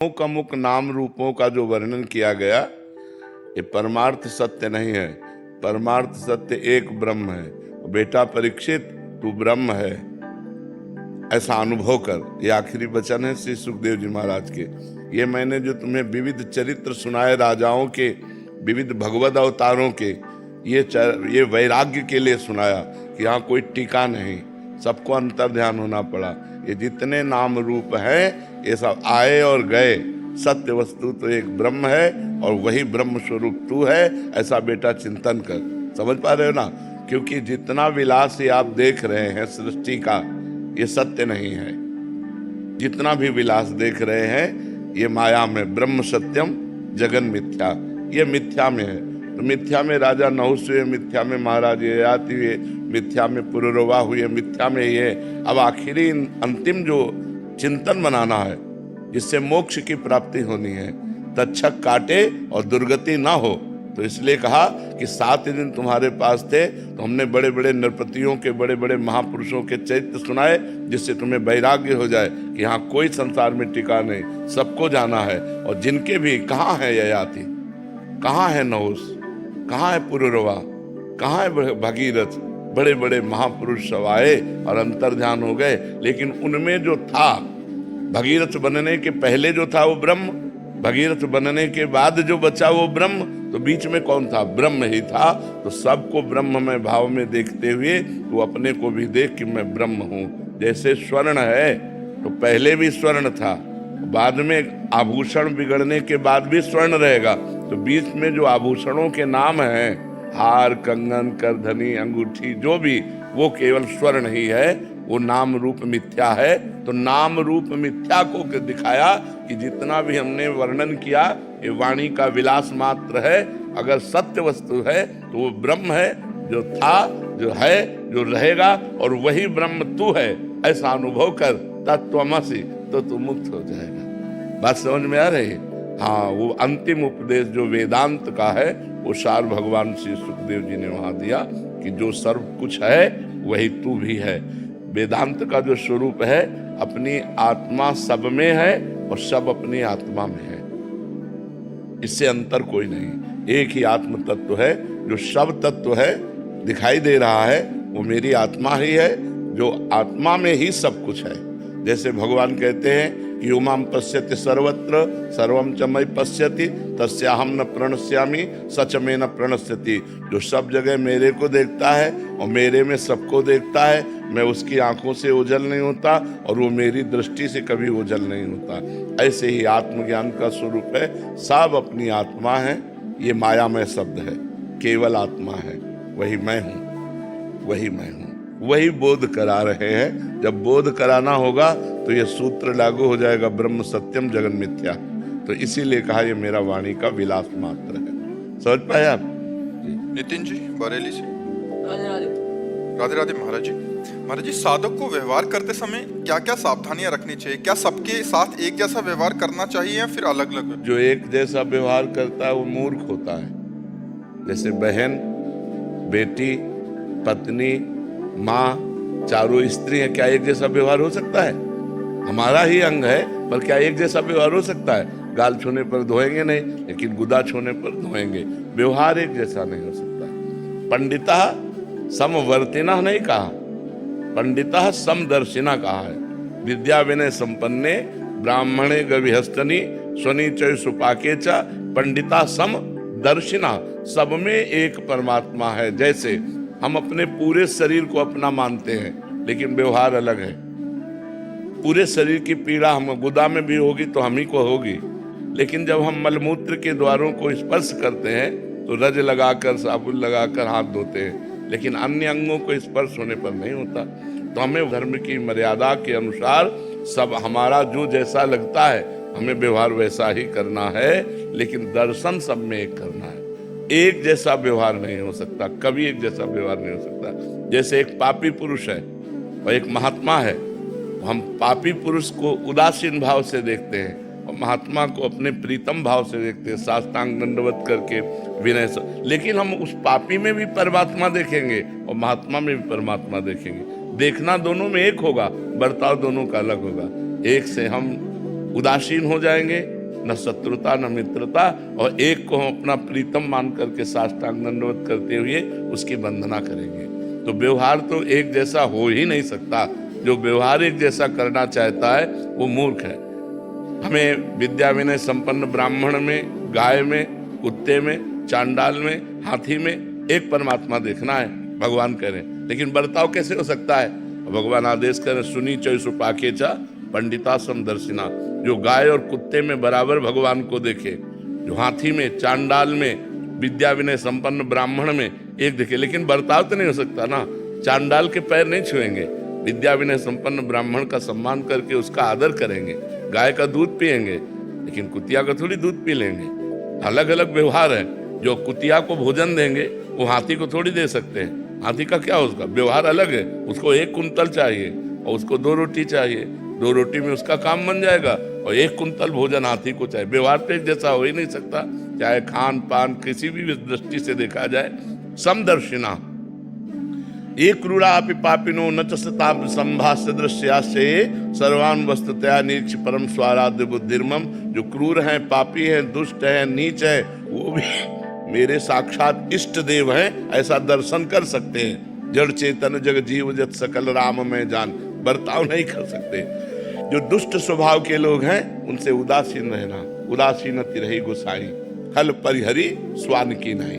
अमुक अमुक नाम रूपों का जो वर्णन किया गया, ये परमार्थ सत्य नहीं है। परमार्थ सत्य एक ब्रह्म है। बेटा परीक्षित, तू ब्रह्म है, ऐसा अनुभव कर। ये आखिरी वचन है श्री सुखदेव जी महाराज के। ये मैंने जो तुम्हें विविध चरित्र सुनाए राजाओं के, विविध भगवत अवतारों के, ये वैराग्य के लिए सुनाया कि यहाँ कोई टीका नहीं, सबको अंतर ध्यान होना पड़ा। ये जितने नाम रूप हैं ये सब आए और गए, सत्य वस्तु तो एक ब्रह्म है और वही ब्रह्म स्वरूप तू है। ऐसा बेटा चिंतन कर। समझ पा रहे हो ना? क्योंकि जितना विलास ये आप देख रहे हैं सृष्टि का, ये सत्य नहीं है। जितना भी विलास देख रहे हैं ये माया में, ब्रह्म सत्यम जगन मिथ्या, ये मिथ्या में है। तो मिथ्या में राजा नहुस हुए, मिथ्या में महाराज ययाति हुए, मिथ्या में पुरुरवा हुए, मिथ्या में ये। अब आखिरी अंतिम जो चिंतन बनाना है जिससे मोक्ष की प्राप्ति होनी है, तक्षक काटे और दुर्गति ना हो। तो इसलिए कहा कि 7 दिन तुम्हारे पास थे तो हमने बड़े बड़े नृपतियों के, बड़े बड़े महापुरुषों के चरित्र सुनाए, जिससे तुम्हें वैराग्य हो जाए कि यहाँ कोई संसार में टिका नहीं, सबको जाना है। और जिनके भी, कहाँ है ययाति, कहाँ है नहुस, कहाँ है पुरुरवा, कहाँ है भगीरथ, बड़े बड़े महापुरुष सब आए और अंतर ध्यान हो गए। लेकिन उनमें जो था, भगीरथ बनने के पहले जो था वो ब्रह्म, भगीरथ बनने के बाद जो बचा वो ब्रह्म, तो बीच में कौन था? ब्रह्म ही था। तो सबको ब्रह्म में भाव में देखते हुए वो अपने को भी देख कि मैं ब्रह्म हूं। जैसे स्वर्ण है तो पहले भी स्वर्ण था, बाद में आभूषण बिगड़ने के बाद भी स्वर्ण रहेगा। तो बीच में जो आभूषणों के नाम हैं, हार, कंगन, करधनी, अंगूठी, जो भी, वो केवल स्वर्ण ही है। वो नाम रूप मिथ्या है। तो नाम रूप मिथ्या को दिखाया कि जितना भी हमने वर्णन किया ये वाणी का विलास मात्र है। अगर सत्य वस्तु है तो वो ब्रह्म है, जो था, जो है, जो रहेगा, और वही ब्रह्म तू है। ऐसा अनुभव कर, तत्त्वमसि, तो तू मुक्त हो जाएगा। बात समझ में आ रही है? हाँ, वो अंतिम उपदेश जो वेदांत का है वो सार भगवान श्री सुखदेव जी ने वहां दिया कि जो सर्व कुछ है वही तू भी है। वेदांत का जो स्वरूप है, अपनी आत्मा सब में है और सब अपनी आत्मा में है, इससे अंतर कोई नहीं। एक ही आत्म तत्व है। जो सब तत्व है दिखाई दे रहा है वो मेरी आत्मा ही है, जो आत्मा में ही सब कुछ है। जैसे भगवान कहते हैं कि यो मां पश्यति सर्वत्र सर्वं च मयि पश्यति तस्याहं न प्रणश्यामि सच में न प्रणश्यति। जो सब जगह मेरे को देखता है और मेरे में सबको देखता है, मैं उसकी आंखों से ओझल नहीं होता और वो मेरी दृष्टि से कभी ओझल नहीं होता। ऐसे ही आत्मज्ञान का स्वरूप है, सब अपनी आत्मा है। ये मायामय शब्द है, केवल आत्मा है, वही मैं हूँ, वही मैं हूँ। वही बोध करा रहे हैं। जब बोध कराना होगा तो ये सूत्र लागू हो जाएगा, ब्रह्म सत्यम जगन मिथ्या। तो इसीलिए कहा ये मेरा वाणी का विलास मात्र है। समझ पाए आप? नितिन जी बरेली से। राधे राधे महाराज जी। महाराज जी, साधक को व्यवहार करते समय क्या क्या सावधानियां रखनी चाहिए? क्या सबके साथ एक जैसा व्यवहार करना चाहिए या फिर अलग अलग? जो एक जैसा व्यवहार करता है वो मूर्ख होता है। जैसे बहन, बेटी, पत्नी, माँ, चारों स्त्री है, क्या एक जैसा व्यवहार हो सकता है? हमारा ही अंग है, पर क्या एक जैसा व्यवहार हो सकता है? गाल छूने पर धोएंगे नहीं, लेकिन गुदा छूने पर धोएंगे। व्यवहार एक जैसा नहीं हो सकता। पंडिता समवर्तिना नहीं कहा, पंडिता समदर्शिना कहा है। विद्या विनय संपन्ने ब्राह्मणे गविहस्तनी स्वनीचय सुपाके च पंडिता समदर्शिना। सब में एक परमात्मा है। जैसे हम अपने पूरे शरीर को अपना मानते हैं, लेकिन व्यवहार अलग है। पूरे शरीर की पीड़ा हम गुदा में भी होगी तो हम ही को होगी, लेकिन जब हम मलमूत्र के द्वारों को स्पर्श करते हैं तो रज लगाकर, साबुन लगाकर हाथ धोते हैं, लेकिन अन्य अंगों को स्पर्श होने पर नहीं होता। तो हमें धर्म की मर्यादा के अनुसार सब, हमारा जो जैसा लगता है हमें व्यवहार वैसा ही करना है, लेकिन दर्शन सब में एक करना है। एक जैसा व्यवहार नहीं हो सकता, कभी एक जैसा व्यवहार नहीं हो सकता। जैसे एक पापी पुरुष है और एक महात्मा है, हम पापी पुरुष को उदासीन भाव से देखते हैं और महात्मा को अपने प्रीतम भाव से देखते हैं, साष्टांग दंडवत करके विनय से। लेकिन हम उस पापी में भी परमात्मा देखेंगे और महात्मा में भी परमात्मा देखेंगे। देखना दोनों में एक होगा, बर्ताव दोनों का अलग होगा। एक से हम उदासीन हो जाएंगे, न शत्रुता न मित्रता, और एक को हम अपना प्रीतम मान करके साष्टांग दंडवत करते हुए उसकी वंदना करेंगे। तो व्यवहार तो एक जैसा हो ही नहीं सकता। जो व्यवहार एक जैसा करना चाहता है वो मूर्ख है। हमें विद्या विनय संपन्न ब्राह्मण में, गाय में, कुत्ते में, चांडाल में, हाथी में एक परमात्मा देखना है, भगवान करें। लेकिन बर्ताव कैसे हो सकता है? भगवान आदेश करें, सुनी चैसु पाकेचा पंडिता समदर्शिना। जो गाय और कुत्ते में बराबर भगवान को देखे, जो हाथी में, चांडाल में, विद्या विनय संपन्न ब्राह्मण में एक देखे। लेकिन बर्ताव तो नहीं हो सकता ना। चांडाल के पैर नहीं छुएंगे, विद्या विनय संपन्न ब्राह्मण का सम्मान करके उसका आदर करेंगे, गाय का दूध पिएंगे, लेकिन कुतिया का थोड़ी दूध पी लेंगे। अलग अलग व्यवहार है। जो कुतिया को भोजन देंगे वो हाथी को थोड़ी दे सकते हैं। हाथी का क्या, उसका व्यवहार अलग है। उसको 1 कुंतल चाहिए और उसको 2 रोटी चाहिए। 2 रोटी में उसका काम बन जाएगा और 1 कुंतल भोजन हाथी को चाहिए। व्यवहार तो एक जैसा हो ही नहीं सकता, चाहे खान पान किसी भी दृष्टि से देखा जाए। समदर्शिना एक क्रूरा अपि पापिनो न च सताप संभाष्य दृश्यासे सर्वान वस्तुतया निरीक्ष परम स्वाराध्य बुद्धिर्मम। जो क्रूर हैं, पापी हैं, दुष्ट हैं, नीच हैं, वो भी मेरे साक्षात इष्ट देव हैं, ऐसा दर्शन कर सकते हैं। जड़ चेतन जग जीव जत सकल राम में जान, बर्ताव नहीं कर सकते। जो दुष्ट स्वभाव के लोग हैं उनसे उदासीन रहना। उदासीन तिरही गोसाई, खल परिहरी स्वान की नहीं।